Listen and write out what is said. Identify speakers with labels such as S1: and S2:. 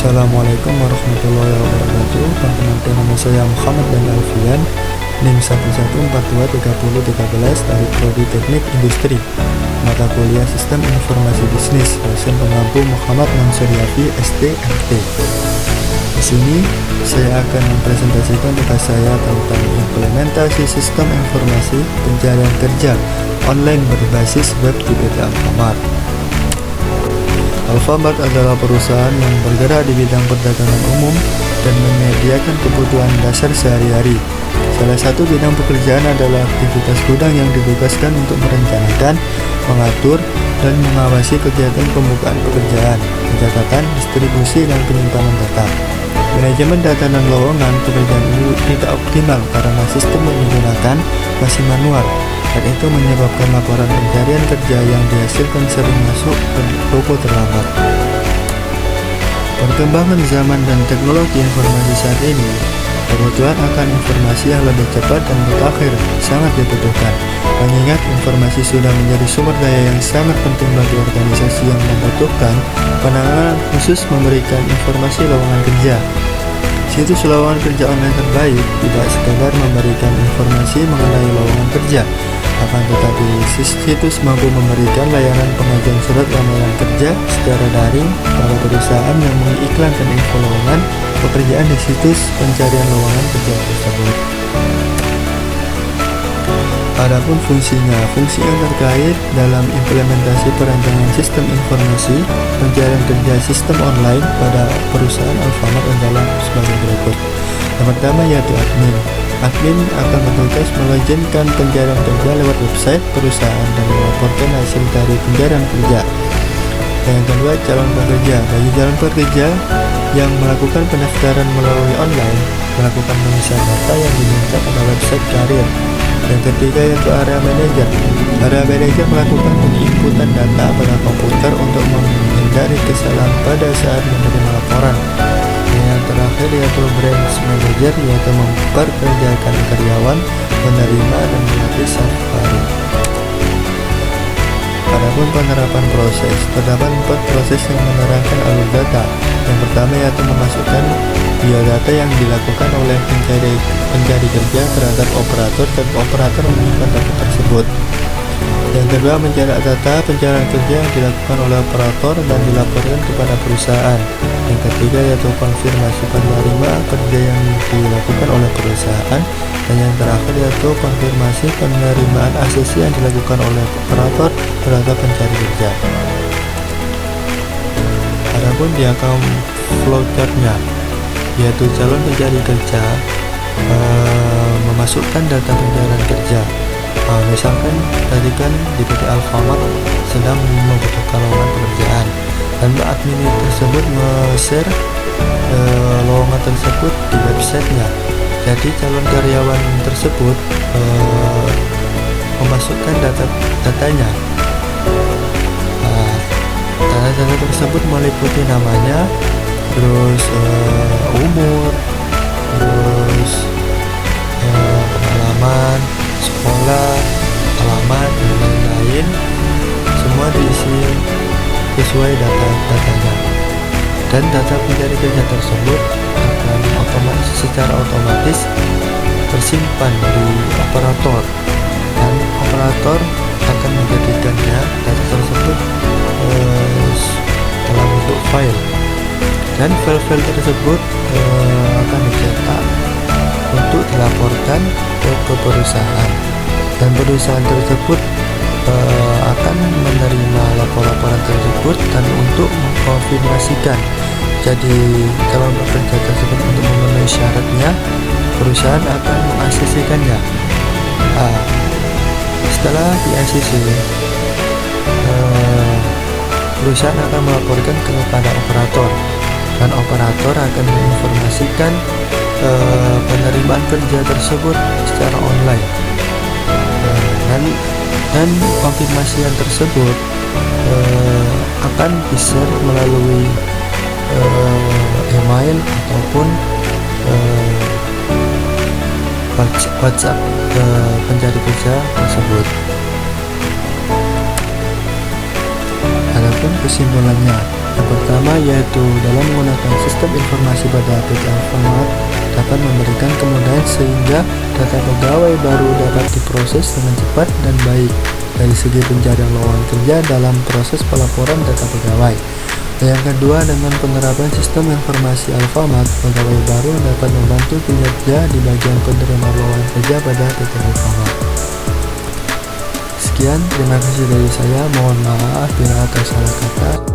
S1: Assalamualaikum warahmatullahi wabarakatuh. Perkenalkan, nama saya Muhammad dan Alfian, NIM 11423013 dari Prodi Teknik Industri, mata kuliah Sistem Informasi Bisnis, dosen pengampu Muhammad Mansur Yafi, STMT. Di sini saya akan mempresentasikan tugas saya tentang implementasi sistem informasi pencarian kerja online berbasis web di PT Alfamart. Alfamart adalah perusahaan yang bergerak di bidang perdagangan umum dan menyediakan kebutuhan dasar sehari-hari. Salah satu bidang pekerjaan adalah aktivitas gudang yang ditugaskan untuk merencanakan, mengatur, dan mengawasi kegiatan pembukaan pekerjaan, pencatatan, distribusi, dan penyimpanan data. Manajemen data dan lowongan pekerjaan ini tidak optimal karena sistem yang digunakan masih manual, dan itu menyebabkan laporan pencarian kerja yang dihasilkan sering masuk ke toko terlambat. Perkembangan zaman dan teknologi informasi saat ini, kebutuhan akan informasi yang lebih cepat dan mutakhir sangat dibutuhkan. Mengingat informasi sudah menjadi sumber daya yang sangat penting bagi organisasi yang membutuhkan penanganan khusus memberikan informasi lowongan kerja. Situs lowongan kerja online terbaik tidak sekadar memberikan informasi mengenai lowongan kerja, akan tetapi situs mampu memberikan layanan pengajuan surat lamaran kerja secara daring pada perusahaan yang mengiklankan info lowongan pekerjaan di situs pencarian lowongan kerja tersebut. Adapun fungsi yang terkait dalam implementasi perancangan sistem informasi pencarian kerja sistem online pada perusahaan Alfamart adalah sebagai berikut. Yang pertama yaitu admin. Admin akan bertugas melogin pencarian kerja lewat website perusahaan dan melaporkan hasil dari pencarian kerja. Yang kedua, calon pekerja. Bagi calon pekerja yang melakukan pendaftaran melalui online, melakukan pengisian data yang diminta pada website karir. Yang ketiga yaitu area manager. Area manager melakukan penginputan data pada komputer untuk menghindari kesalahan pada saat menerima laporan. Yang terakhir yaitu branch manager, yaitu memperkerjakan karyawan, menerima dan melatih safari. Adapun penerapan proses, terdapat 4 proses yang menerangkan alur data. Yang pertama yaitu memasukkan biodata yang dilakukan oleh pencari kerja terhadap operator dan operator menyimpan data tersebut. Yang kedua, mencetak data pencarian kerja yang dilakukan oleh operator dan dilaporkan kepada perusahaan. Yang ketiga yaitu konfirmasi penerima kerja yang dilakukan oleh perusahaan. Dan yang terakhir yaitu konfirmasi penerimaan ACC yang dilakukan oleh operator terhadap pencari kerja. Adapun diagram flowchart-nya, yaitu calon pencari kerja memasukkan data pencarian kerja. Misalkan tadi kan di PT Alfamart sedang membutuhkan lowongan pekerjaan, dan admin tersebut share lowongan tersebut di websitenya. Jadi calon karyawan tersebut memasukkan datanya. Data tersebut meliputi namanya, terus umur, terus pengalaman, sekolah, alamat, dan lain-lain. Semua diisi sesuai datanya. Dan data pencari kerja tersebut akan secara otomatis tersimpan di operator, dan operator akan menjadikannya data tersebut dalam bentuk file, dan file-file tersebut akan dicetak untuk dilaporkan ke perusahaan, dan perusahaan tersebut akan menerima laporan tersebut dan untuk mengkonfirmasikan. Jadi calon pekerja tersebut untuk memenuhi syaratnya, perusahaan akan meng-ACC-kannya. Setelah di-ACC, perusahaan akan melaporkan kepada operator, dan operator akan menginformasikan penerimaan kerja tersebut secara online. Dan konfirmasian tersebut akan di-share melalui email ataupun WhatsApp pencari kerja tersebut. Adapun kesimpulannya, Yang pertama yaitu dalam menggunakan sistem informasi pada PT Alfamart dapat memberikan kemudahan sehingga data pegawai baru dapat diproses dengan cepat dan baik dari segi pencarian lowongan kerja dalam proses pelaporan data pegawai. Yang kedua, dengan penerapan sistem informasi Alfamart, pegawai baru dapat membantu kinerja di bagian penerimaan lowongan kerja pada PT Alfamart. Sekian, terima kasih dari saya. Mohon maaf bila ada salah kata.